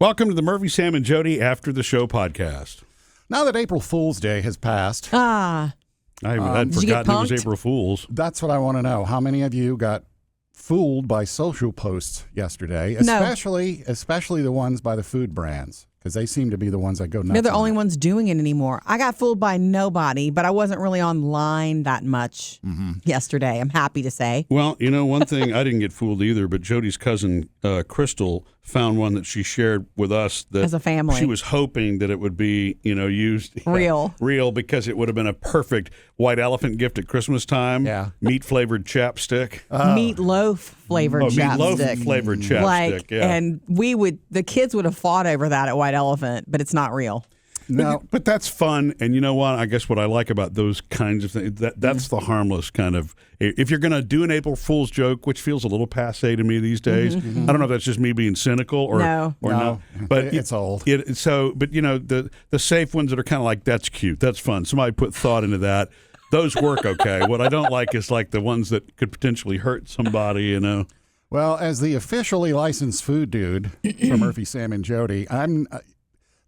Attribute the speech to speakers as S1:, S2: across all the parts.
S1: Welcome to the Murphy, Sam, and Jody After the Show podcast.
S2: Now that April Fool's Day has passed,
S1: I had forgotten it was April Fool's.
S2: That's what I want to know. How many of you got fooled by social posts yesterday?
S3: No.
S2: Especially the ones by the food brands, because they seem to be the ones that go nuts.
S3: They're the
S2: on
S3: only
S2: it.
S3: ones doing it anymore. I got fooled by nobody, but I wasn't really online that much yesterday, I'm happy to say.
S1: Well, you know, one thing, I didn't get fooled either, but Jody's cousin, Crystal, found one that she shared with us that
S3: As a family.
S1: she was hoping that it would be, used
S3: Real.
S1: because it would have been a perfect white elephant gift at Christmas time.
S2: Yeah.
S1: Meat flavored chapstick.
S3: Meatloaf flavored chapstick.
S1: Meatloaf flavored chapstick.
S3: And the kids would have fought over that at White Elephant, but it's not real.
S2: No,
S1: But that's fun, and you know what? I guess what I like about those kinds of things, that's the harmless kind of, if you're going to do an April Fool's joke, which feels a little passé to me these days, I don't know if that's just me being cynical or
S3: No.
S1: not. But
S2: it's old.
S1: But the safe ones that are kind of like, that's cute, that's fun. Somebody put thought into that. Those work okay. What I don't like is like the ones that could potentially hurt somebody,
S2: Well, as the officially licensed food dude for Murphy, Sam, and Jody,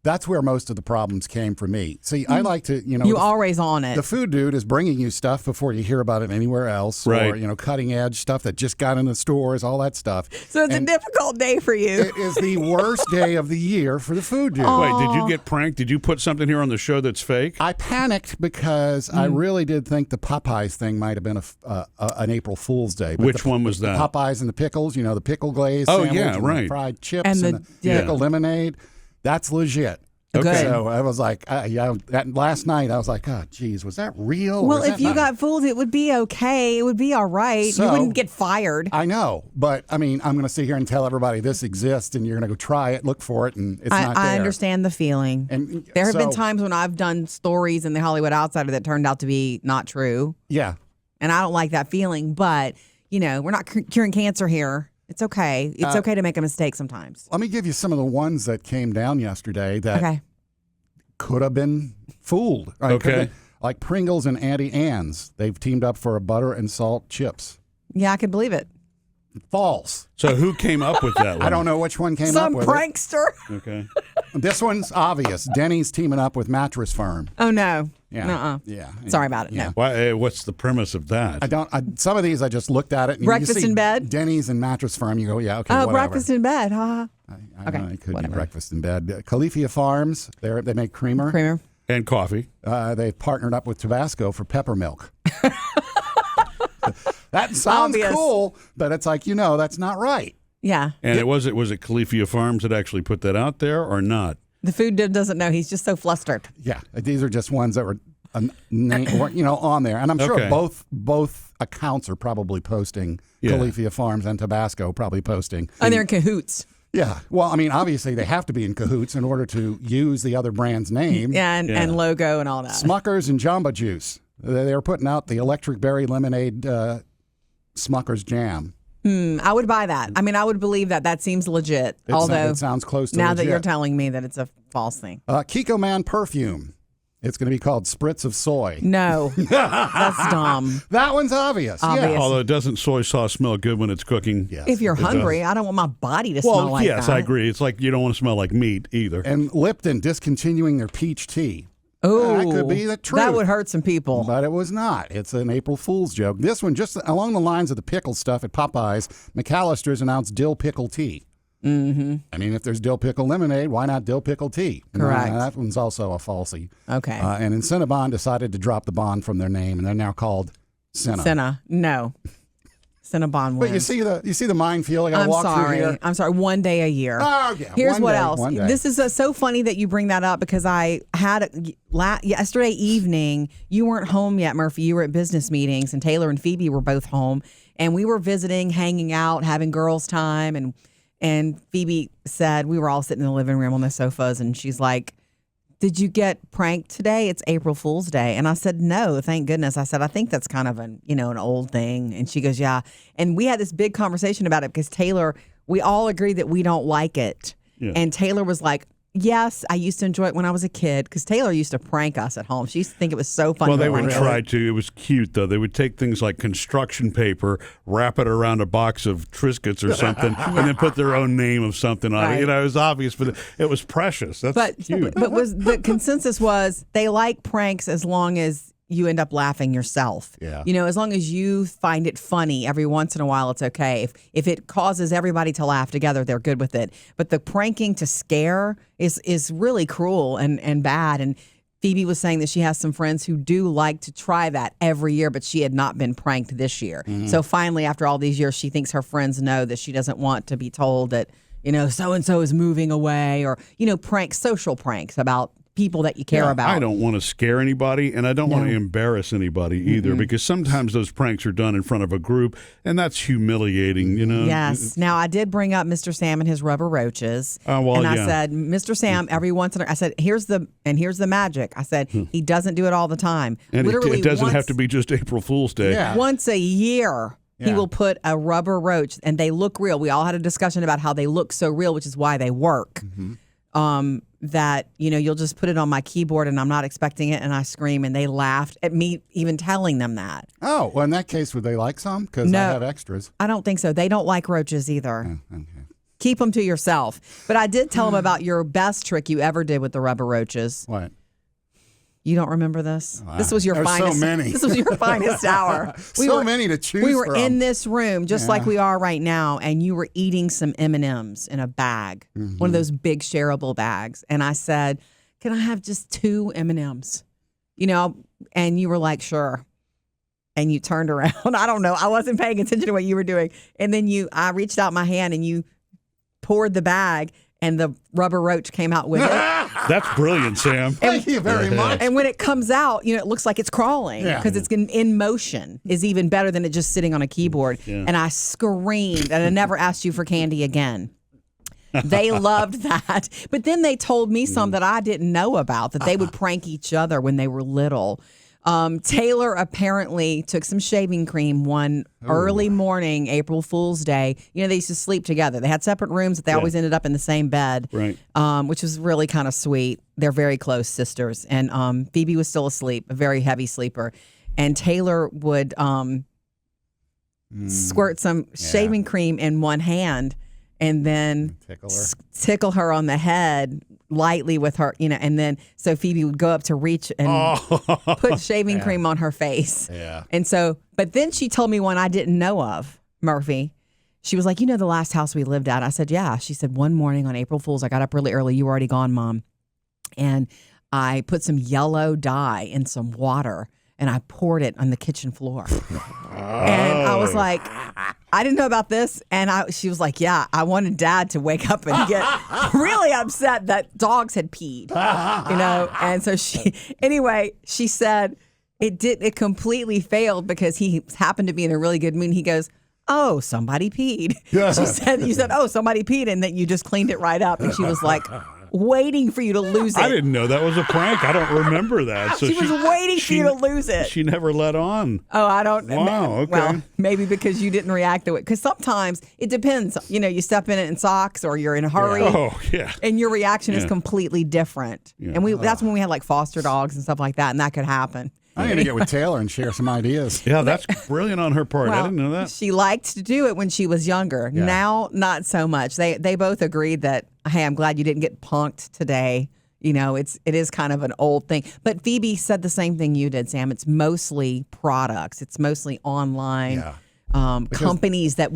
S2: that's where most of the problems came for me. See, I like to,
S3: You always on it.
S2: the food dude is bringing you stuff before you hear about it anywhere else,
S1: Right.
S2: or cutting edge stuff that just got in the stores, all that stuff.
S3: So it's
S2: And
S3: a difficult day for you.
S2: It is the worst day of the year for the food dude.
S1: Wait, did you get pranked? Did you put something here on the show that's fake?
S2: I panicked because I really did think the Popeyes thing might have been an April Fool's Day. But
S1: Which one was that?
S2: Popeyes and the pickles, the pickle glaze
S1: Oh,
S2: sandwich
S1: yeah,
S2: and
S1: right.
S2: the fried chips
S3: And
S2: and the pickle lemonade. That's legit.
S1: Okay.
S2: So I was like, last night I was like, oh, geez, was that real? or
S3: Well,
S2: was
S3: if
S2: that
S3: you
S2: not?
S3: got fooled, it would be okay. It would be all right.
S2: So-
S3: you wouldn't get fired.
S2: I know, but I mean, I'm going to sit here and tell everybody this exists, and you're going to go try it, look for it, and it's not there.
S3: I understand the feeling.
S2: And
S3: There have been
S2: so-
S3: times when I've done stories in the Hollywood Outsider that turned out to be not true.
S2: Yeah.
S3: And I don't like that feeling, but, we're not curing cancer here. It's okay. It's okay to make a mistake sometimes.
S2: Let me give you some of the ones that came down yesterday that
S3: Okay.
S2: could have been fooled. Right? Could have
S1: Okay.
S2: been- like Pringles and Auntie Anne's. They've teamed up for a butter and salt chips.
S3: Yeah, I could believe it.
S2: False.
S1: So who came up with that one?
S2: I don't know which one came
S3: Some
S2: up with
S3: prankster.
S1: Okay.
S2: it. This one's obvious. Denny's teaming up with Mattress Firm.
S3: Oh, no.
S2: Yeah.
S3: Nuh-uh.
S2: Yeah.
S3: Sorry about it.
S2: Yeah.
S3: No.
S1: Why, what's the premise of that?
S2: Some of these I just looked at it. And
S3: Breakfast
S2: you see
S3: in bed?
S2: Denny's and Mattress Firm. You go, yeah, okay,
S3: Oh,
S2: whatever.
S3: breakfast in bed. Ha.
S2: I
S3: Okay,
S2: don't know, it could
S3: whatever.
S2: be breakfast in bed. Califia Farms, they make creamer.
S3: Kramer.
S1: And coffee.
S2: They've partnered up with Tabasco for pepper milk. That sounds
S3: Obvious.
S2: cool, but it's like, that's not right.
S3: Yeah.
S1: And was it Califia Farms that actually put that out there or not?
S3: The food dude doesn't know. He's just so flustered.
S2: Yeah, these are just ones that were, on there, and I'm sure
S1: Okay.
S2: both accounts are probably posting.
S1: Yeah.
S2: Califia Farms and Tabasco probably posting.
S3: And they're in cahoots.
S2: Yeah, well, I mean, obviously they have to be in cahoots in order to use the other brand's name.
S3: Yeah, and logo and all that.
S2: Smuckers and Jamba Juice. They were putting out the electric berry lemonade Smuckers jam.
S3: I would buy that. I mean, I would believe that. That seems legit. Although
S2: it sounds close to
S3: now
S2: legit.
S3: that you're telling me that it's a false thing.
S2: Kiko Man perfume. It's going to be called Spritz of Soy.
S3: No, that's dumb.
S2: That one's obvious.
S3: Obvious.
S2: Yeah.
S1: Although doesn't soy sauce smell good when it's cooking?
S2: Yes.
S3: If you're
S1: It
S3: hungry,
S1: does.
S3: I don't want my body to
S1: Well,
S3: smell like
S1: yes,
S3: that.
S1: I agree. It's like you don't want to smell like meat either.
S2: And Lipton discontinuing their peach tea.
S3: Oh,
S2: That could be the truth.
S3: That would hurt some people.
S2: But it was not. It's an April Fool's joke. This one, just along the lines of the pickle stuff at Popeyes, McAllister's announced dill pickle tea. Mm-hmm. I mean, if there's dill pickle lemonade, why not dill pickle tea?
S3: Correct.
S2: That one's also a falsie.
S3: Okay.
S2: And Cinnabon decided to drop the bond from their name, and they're now called Cinna.
S3: Cinna, no. Cinnabon
S2: But
S3: wins.
S2: you see the minefield I got to
S3: I'm
S2: walk through
S3: sorry.
S2: here.
S3: I'm sorry. One day a year.
S2: Oh, yeah.
S3: Here's
S2: one
S3: what
S2: day,
S3: else.
S2: one day.
S3: This is so funny that you bring that up because I had yesterday evening. You weren't home yet, Murphy. You were at business meetings, and Taylor and Phoebe were both home, and we were visiting, hanging out, having girls' time, and Phoebe said we were all sitting in the living room on the sofas, and she's like, "Did you get pranked today? It's April Fool's Day." And I said, "No, thank goodness." I said, "I think that's kind of an old thing." And she goes, "Yeah." And we had this big conversation about it because Taylor, we all agree that we don't like it.
S1: Yeah.
S3: And Taylor was like, yes, I used to enjoy it when I was a kid because Taylor used to prank us at home. She used to think it was so fun.
S1: Well,
S3: to
S1: they would
S3: prank us.
S1: try to. It was cute, though. They would take things like construction paper, wrap it around a box of Triscuits or something, and then put their own name of something on
S3: Right.
S1: it. It was obvious, but it was precious. That's cute.
S3: But was the consensus was they like pranks as long as you end up laughing yourself.
S2: Yeah.
S3: As long as you find it funny every once in a while, it's okay. If it causes everybody to laugh together, they're good with it. But the pranking to scare is really cruel and bad. And Phoebe was saying that she has some friends who do like to try that every year, but she had not been pranked this year. So finally, after all these years, she thinks her friends know that she doesn't want to be told that, so-and-so is moving away or, social pranks about people that you care about.
S1: I don't want to scare anybody, and I don't want to embarrass anybody either, because sometimes those pranks are done in front of a group, and that's humiliating,
S3: Yes. Now, I did bring up Mr. Sam and his rubber roaches.
S1: Well,
S3: I said, Mr. Sam, every once in a while, I said, here's the magic. I said, he doesn't do it all the time.
S1: And
S3: Literally
S1: it doesn't have
S3: once-
S1: to be just April Fool's Day.
S2: Yeah.
S3: Once a year. He
S2: Yeah.
S3: will put a rubber roach, and they look real. We all had a discussion about how they look so real, which is why they work. That, you'll just put it on my keyboard and I'm not expecting it and I scream and they laughed at me even telling them that.
S2: Oh, well, in that case, would they like some? Because
S3: No.
S2: I have extras.
S3: I don't think so. They don't like roaches either.
S2: Okay.
S3: Keep them to yourself. But I did tell them about your best trick you ever did with the rubber roaches.
S2: What?
S3: You don't remember this? This was your
S2: There's so
S3: finest.
S2: many.
S3: This was your finest hour.
S2: Many to choose
S3: We were
S2: from.
S3: in this room just like we are right now, and you were eating some M&Ms in a bag, one of those big shareable bags. And I said, "Can I have just 2 M&Ms?" And you were like, "Sure." And you turned around. I don't know. I wasn't paying attention to what you were doing. And then I reached out my hand and you poured the bag, and the rubber roach came out with it.
S1: That's brilliant, Sam.
S2: Thank you very much.
S3: And when it comes out, it looks like it's crawling
S2: Yeah.
S3: because it's in motion is even better than it just sitting on a keyboard.
S1: Yeah.
S3: And I screamed and I never asked you for candy again. They loved that. But then they told me some that I didn't know about, that they would prank each other when they were little. Taylor apparently took some shaving cream one early morning, April Fool's Day. They used to sleep together. They had separate rooms, but they always ended up in the same bed,
S1: Right.
S3: which was really kind of sweet. They're very close sisters. And Phoebe was still asleep, a very heavy sleeper. And Taylor would squirt some shaving cream in one hand and then
S2: Tickle her.
S3: tickle her on the head lightly with her, and then so Phoebe would go up to reach and put shaving cream on her face.
S2: Yeah.
S3: And so, but then she told me one I didn't know of, Murphy. She was like, the last house we lived at? I said, yeah. She said, one morning on April Fool's, I got up really early. You were already gone, Mom. And I put some yellow dye in some water and I poured it on the kitchen floor. And I was like, I didn't know about this. And she was like, yeah, I wanted Dad to wake up and get really upset that dogs had peed, And so she said it completely failed because he happened to be in a really good mood. He goes, oh, somebody peed. You said, oh, somebody peed. And then you just cleaned it right up. And she was like, waiting for you to lose it.
S1: I didn't know that was a prank. I don't remember that. So
S3: she was waiting for you to lose it.
S1: She never let on.
S3: Oh, I don't.
S1: Wow, okay.
S3: Well, maybe because you didn't react to it. Because sometimes it depends. You step in it in socks or you're in a hurry.
S1: Oh, yeah.
S3: And your reaction is
S1: Yeah.
S3: completely different.
S1: Yeah.
S3: And that's when we had like foster dogs and stuff like that. And that could happen.
S2: I'm going to get with Taylor and share some ideas.
S1: Yeah, that's brilliant on her part. I didn't know that.
S3: She liked to do it when she was younger.
S2: Yeah.
S3: Now, not so much. They both agreed that, hey, I'm glad you didn't get punked today. It is kind of an old thing. But Phoebe said the same thing you did, Sam. It's mostly products. It's mostly online companies that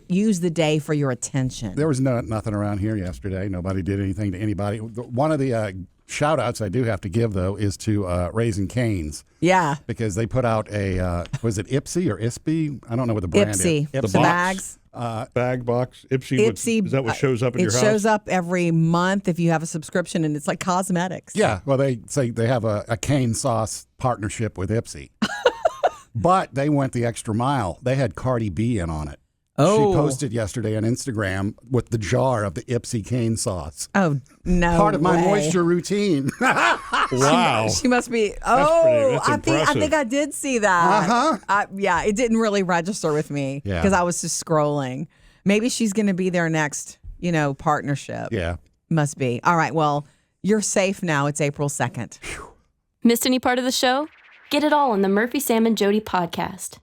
S3: use the day for your attention.
S2: There was nothing around here yesterday. Nobody did anything to anybody. One of the shout outs I do have to give, though, is to Raising Cane's.
S3: Yeah.
S2: Because they put out a, was it Ipsy or Ispy? I don't know what the brand
S3: Ipsy.
S2: is.
S3: The
S1: box?
S3: bags.
S1: Bag box. Ipsy. Is that what shows up in your house?
S3: It shows up every month if you have a subscription, and it's like cosmetics.
S2: Yeah. Well, they say they have a cane sauce partnership with Ipsy. But they went the extra mile. They had Cardi B in on it.
S3: Oh.
S2: She posted yesterday on Instagram with the jar of the Ipsy cane sauce.
S3: Oh, no.
S2: Part of my
S3: way.
S2: moisture routine.
S1: Wow.
S3: She must be.
S1: That's
S3: I
S1: impressive.
S3: think I did see that.
S2: Uh-huh.
S3: Yeah, it didn't really register with me
S2: Yeah.
S3: because I was just scrolling. Maybe she's going to be their next, partnership.
S2: Yeah.
S3: Must be. All right. Well, you're safe now. It's April 2nd.
S4: Missed any part of the show? Get it all on the Murphy, Sam, and Jodi podcast.